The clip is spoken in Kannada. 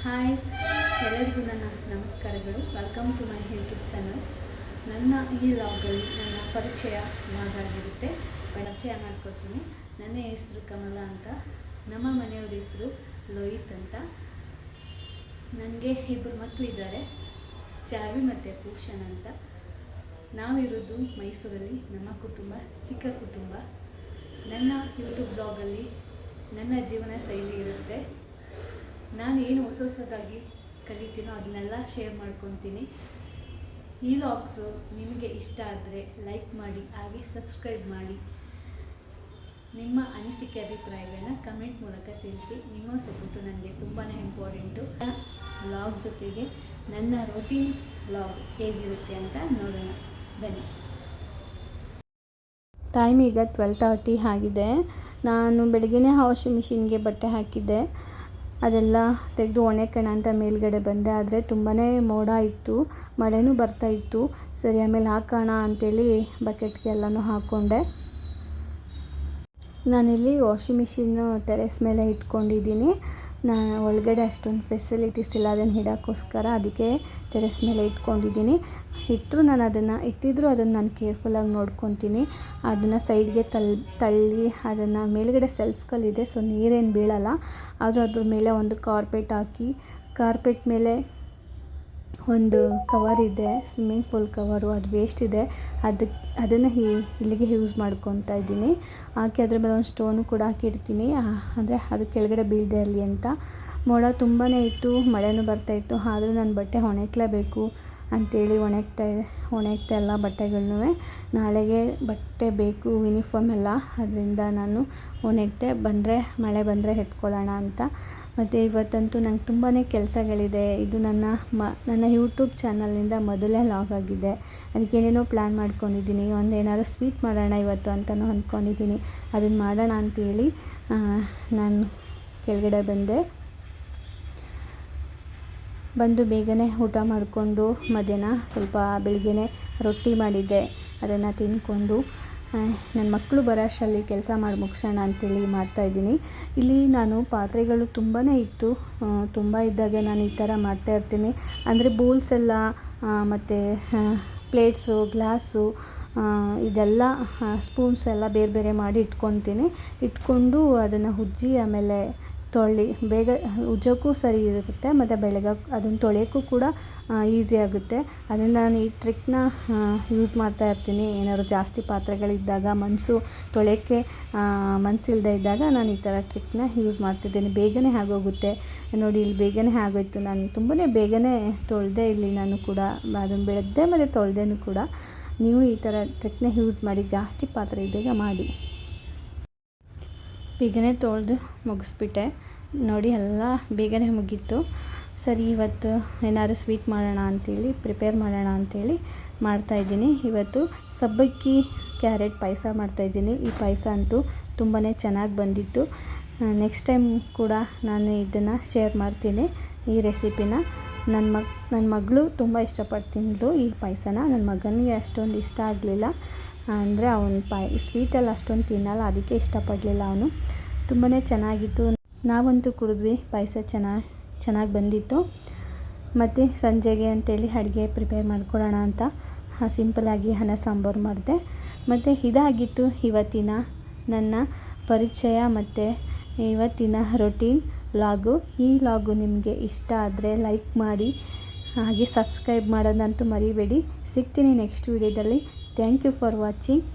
ಹಾಯ್, ಎಲ್ಲರಿಗೂ ನನ್ನ ನಮಸ್ಕಾರಗಳು. Welcome to my YouTube channel. ನನ್ನ ಈ ಲಾಗಲ್ಲಿ ನನ್ನ ಪರಿಚಯ ಆಗಿರುತ್ತೆ. ಪರಿಚಯ ಮಾಡ್ಕೊತೀನಿ. ನನ್ನ ಹೆಸರು ಕಮಲ ಅಂತ, ನಮ್ಮ ಮನೆಯವ್ರ ಹೆಸರು ಲೋಹಿತ್ ಅಂತ. ನನಗೆ ಇಬ್ಬರು ಮಕ್ಕಳಿದ್ದಾರೆ, ಚಾವಿ ಮತ್ತು ಭೂಷಣ್ ಅಂತ. ನಾವಿರೋದು ಮೈಸೂರಲ್ಲಿ. ನಮ್ಮ ಕುಟುಂಬ ಚಿಕ್ಕ ಕುಟುಂಬ. ನನ್ನ ಯೂಟ್ಯೂಬ್ ಬ್ಲಾಗಲ್ಲಿ ನನ್ನ ಜೀವನ ಶೈಲಿ ಇರುತ್ತೆ. ನಾನು ಏನು ಹೊಸದಾಗಿ ಕಲಿತೀನೋ ಅದನ್ನೆಲ್ಲ ಶೇರ್ ಮಾಡ್ಕೊತೀನಿ. ಈ ವ್ಲಾಗ್ಸು ನಿಮಗೆ ಇಷ್ಟ ಆದರೆ ಲೈಕ್ ಮಾಡಿ, ಹಾಗೆ ಸಬ್ಸ್ಕ್ರೈಬ್ ಮಾಡಿ. ನಿಮ್ಮ ಅನಿಸಿಕೆ ಅಭಿಪ್ರಾಯಗಳನ್ನ ಕಮೆಂಟ್ ಮೂಲಕ ತಿಳಿಸಿ. ನಿಮ್ಮ ಸಪೋರ್ಟು ನನಗೆ ತುಂಬಾ ಇಂಪಾರ್ಟೆಂಟು. ವ್ಲಾಗ್ ಜೊತೆಗೆ ನನ್ನ ರೂಟೀನ್ ವ್ಲಾಗ್ ಹೇಗಿರುತ್ತೆ ಅಂತ ನೋಡೋಣ ಬನ್ನಿ. ಟೈಮ್ ಈಗ 12:30 ಆಗಿದೆ. ನಾನು ಬೆಳಗ್ಗೆನೇ ವಾಷಿಂಗ್ ಮಿಷಿನ್ಗೆ ಬಟ್ಟೆ ಹಾಕಿದ್ದೆ. ಅದೆಲ್ಲ ತೆಗೆದು ಒಣಕೋಣ ಅಂತ ಮೇಲ್ಗಡೆ ಬಂದೆ. ಆದರೆ ತುಂಬಾ ಮೋಡ ಇತ್ತು, ಮಳೆನೂ ಬರ್ತಾಯಿತ್ತು. ಸರಿ, ಆಮೇಲೆ ಹಾಕೋಣ ಅಂಥೇಳಿ ಬಕೆಟ್ಗೆ ಎಲ್ಲನೂ ಹಾಕ್ಕೊಂಡೆ. ನಾನಿಲ್ಲಿ ವಾಷಿಂಗ್ ಮಿಷಿನ್ನು ಟೆರೆಸ್ ಮೇಲೆ ಇಟ್ಕೊಂಡಿದ್ದೀನಿ. ನಾನು ಒಳಗಡೆ ಅಷ್ಟೊಂದು ಫೆಸಿಲಿಟೀಸ್ ಇಲ್ಲ ಅದನ್ನು ಇಡೋಕ್ಕೋಸ್ಕರ, ಅದಕ್ಕೆ ಟೆರೆಸ್ ಮೇಲೆ ಇಟ್ಕೊಂಡಿದ್ದೀನಿ. ಇಟ್ಟಿದ್ರೂ ಅದನ್ನು ನಾನು ಕೇರ್ಫುಲ್ಲಾಗಿ ನೋಡ್ಕೊತೀನಿ. ಅದನ್ನು ಸೈಡ್ಗೆ ತಳ್ಳಿ ಅದನ್ನು ಮೇಲ್ಗಡೆ ಸೆಲ್ಫ್ ಕಲ್ಲಿದೆ, ಸೊ ನೀರೇನು ಬೀಳಲ್ಲ. ಆದರೂ ಅದ್ರ ಮೇಲೆ ಒಂದು ಕಾರ್ಪೆಟ್ ಹಾಕಿ, ಕಾರ್ಪೆಟ್ ಮೇಲೆ ಒಂದು ಕವರ್ ಇದೆ, ಸ್ವಿಮ್ಮಿಂಗ್ ಪೂಲ್ ಕವರು. ಅದು ವೇಸ್ಟ್ ಇದೆ, ಅದನ್ನು ಇಲ್ಲಿಗೆ ಯೂಸ್ ಮಾಡ್ಕೊತಾ ಇದ್ದೀನಿ. ಹಾಕಿ ಅದ್ರ ಮೇಲೆ ಒಂದು ಸ್ಟೋನು ಕೂಡ ಹಾಕಿರ್ತೀನಿ, ಅಂದರೆ ಅದು ಕೆಳಗಡೆ ಬೀಳದೆ ಇರಲಿ ಅಂತ. ಮೋಡ ತುಂಬಾ ಇತ್ತು, ಮಳೆನೂ ಬರ್ತಾಯಿತ್ತು. ಆದರೂ ನಾನು ಬಟ್ಟೆ ಒಣಗಲೇಬೇಕು ಅಂಥೇಳಿ ಒಣಗ್ತಾ ಎಲ್ಲ ಬಟ್ಟೆಗಳನ್ನೂ. ನಾಳೆಗೆ ಬಟ್ಟೆ ಬೇಕು, ಯೂನಿಫಾರ್ಮ್ ಎಲ್ಲ. ಅದರಿಂದ ನಾನು ಮಳೆ ಬಂದರೆ ಎತ್ಕೊಳ್ಳೋಣ ಅಂತ. ಮತ್ತು ಇವತ್ತಂತೂ ನಂಗೆ ತುಂಬಾ ಕೆಲಸಗಳಿದೆ. ಇದು ನನ್ನ ಯೂಟ್ಯೂಬ್ ಚಾನಲ್ನಿಂದ ಮೊದಲೇ ಲಾಗ್ ಆಗಿದೆ. ಅದಕ್ಕೇನೇನೋ ಪ್ಲ್ಯಾನ್ ಮಾಡ್ಕೊಂಡಿದ್ದೀನಿ. ಏನಾದ್ರು ಸ್ವೀಟ್ ಮಾಡೋಣ ಇವತ್ತು ಅಂತಲೂ ಅಂದ್ಕೊಂಡಿದ್ದೀನಿ. ಅದನ್ನು ಮಾಡೋಣ ಅಂಥೇಳಿ ನಾನು ಕೆಳಗಡೆ ಬಂದು ಬೇಗನೆ ಊಟ ಮಾಡಿಕೊಂಡು, ಮಧ್ಯಾಹ್ನ ಸ್ವಲ್ಪ ಬೆಳಗ್ಗೆನೇ ರೊಟ್ಟಿ ಮಾಡಿದ್ದೆ, ಅದನ್ನು ತಿಂದ್ಕೊಂಡು ನನ್ನ ಮಕ್ಕಳು ಬರೋ ಅಷ್ಟರಲ್ಲಿ ಕೆಲಸ ಮಾಡಿ ಮುಗಿಸೋಣ ಅಂಥೇಳಿ ಮಾಡ್ತಾಯಿದ್ದೀನಿ. ಇಲ್ಲಿ ನಾನು ಪಾತ್ರೆಗಳು ತುಂಬಾ ಇತ್ತು. ತುಂಬ ಇದ್ದಾಗ ನಾನು ಈ ಥರ ಮಾಡ್ತಾಯಿರ್ತೀನಿ. ಅಂದರೆ ಬೌಲ್ಸ್ ಎಲ್ಲ ಮತ್ತು ಪ್ಲೇಟ್ಸು, ಗ್ಲಾಸು, ಇದೆಲ್ಲ ಸ್ಪೂನ್ಸ್ ಎಲ್ಲ ಬೇರೆ ಬೇರೆ ಮಾಡಿ ಇಟ್ಕೊಂಡು ಅದನ್ನು ಉಜ್ಜಿ ಆಮೇಲೆ ಬೇಗ ಉಜ್ಜೋಕ್ಕೂ ಸರಿ ಇರುತ್ತೆ, ಮತ್ತು ಅದನ್ನು ತೊಳೆಯೋಕ್ಕೂ ಕೂಡ ಈಸಿ ಆಗುತ್ತೆ. ಅದರಿಂದ ನಾನು ಈ ಟ್ರಿಕ್ನ ಯೂಸ್ ಮಾಡ್ತಾಯಿರ್ತೀನಿ. ಏನಾದ್ರು ಜಾಸ್ತಿ ಪಾತ್ರೆಗಳಿದ್ದಾಗ, ತೊಳೆಯೋಕ್ಕೆ ಮನಸ್ಸಿಲ್ಲದೆ ಇದ್ದಾಗ ನಾನು ಈ ಥರ ಟ್ರಿಕ್ನ ಯೂಸ್ ಮಾಡ್ತಿದ್ದೀನಿ. ಬೇಗನೆ ಆಗೋಗುತ್ತೆ. ನೋಡಿ, ಇಲ್ಲಿ ಬೇಗನೆ ಆಗೋಯ್ತು. ನಾನು ತುಂಬಾ ಬೇಗನೆ ತೊಳೆದೆ. ಇಲ್ಲಿ ನಾನು ಕೂಡ ಅದನ್ನು ಬೆಳೆದೆ ಮತ್ತು ತೊಳೆದೇನು ಕೂಡ. ನೀವು ಈ ಥರ ಟ್ರಿಕ್ನ ಯೂಸ್ ಮಾಡಿ, ಜಾಸ್ತಿ ಪಾತ್ರೆ ಇದ್ದಾಗ ಮಾಡಿ. ಬೇಗನೆ ತೊಳೆದು ಮುಗಿಸ್ಬಿಟ್ಟೆ. ನೋಡಿ, ಎಲ್ಲ ಬೇಗನೆ ಮುಗೀತು. ಸರಿ, ಇವತ್ತು ಏನಾದ್ರು ಸ್ವೀಟ್ ಮಾಡೋಣ ಅಂಥೇಳಿ ಪ್ರಿಪೇರ್ ಮಾಡೋಣ ಅಂಥೇಳಿ ಮಾಡ್ತಾಯಿದ್ದೀನಿ. ಇವತ್ತು ಸಬ್ಬಕ್ಕಿ ಕ್ಯಾರೆಟ್ ಪಾಯಸ ಮಾಡ್ತಾಯಿದ್ದೀನಿ. ಈ ಪಾಯಸ ಅಂತೂ ತುಂಬಾ ಚೆನ್ನಾಗಿ ಬಂದಿತ್ತು. ನೆಕ್ಸ್ಟ್ ಟೈಮ್ ಕೂಡ ನಾನು ಇದನ್ನು ಶೇರ್ ಮಾಡ್ತೀನಿ, ಈ ರೆಸಿಪಿನ. ನನ್ನ ಮಗಳು ತುಂಬ ಇಷ್ಟಪಟ್ಟು ತಿಂದಳು ಈ ಪಾಯಸನ. ನನ್ನ ಮಗನಿಗೆ ಅಷ್ಟೊಂದು ಇಷ್ಟ ಆಗಲಿಲ್ಲ. ಅಂದರೆ ಅವನು ಸ್ವೀಟೆಲ್ಲ ಅಷ್ಟೊಂದು ತಿನ್ನಲ್ಲ, ಅದಕ್ಕೆ ಇಷ್ಟಪಡಲಿಲ್ಲ ಅವನು. ತುಂಬಾ ಚೆನ್ನಾಗಿತ್ತು. ನಾವಂತೂ ಕುಡಿದ್ವಿ. ಪಾಯಸ ಚೆನ್ನಾಗಿ ಬಂದಿತ್ತು. ಮತ್ತು ಸಂಜೆಗೆ ಅಂತೇಳಿ ಅಡುಗೆ ಪ್ರಿಪೇರ್ ಮಾಡ್ಕೊಳ್ಳೋಣ ಅಂತ ಸಿಂಪಲಾಗಿ ಅನ್ನ ಸಾಂಬಾರು ಮಾಡಿದೆ. ಮತ್ತು ಇದಾಗಿತ್ತು ಇವತ್ತಿನ ನನ್ನ ಪರಿಚಯ ಮತ್ತು ಇವತ್ತಿನ ರೊಟೀನ್ ವ್ಲಾಗು. ಈ ವ್ಲಾಗು ನಿಮಗೆ ಇಷ್ಟ ಆದರೆ ಲೈಕ್ ಮಾಡಿ, ಹಾಗೆ ಸಬ್ಸ್ಕ್ರೈಬ್ ಮಾಡೋದಂತೂ ಮರಿಬೇಡಿ. ಸಿಗ್ತೀನಿ ನೆಕ್ಸ್ಟ್ ವೀಡಿಯೋದಲ್ಲಿ. Thank you for watching.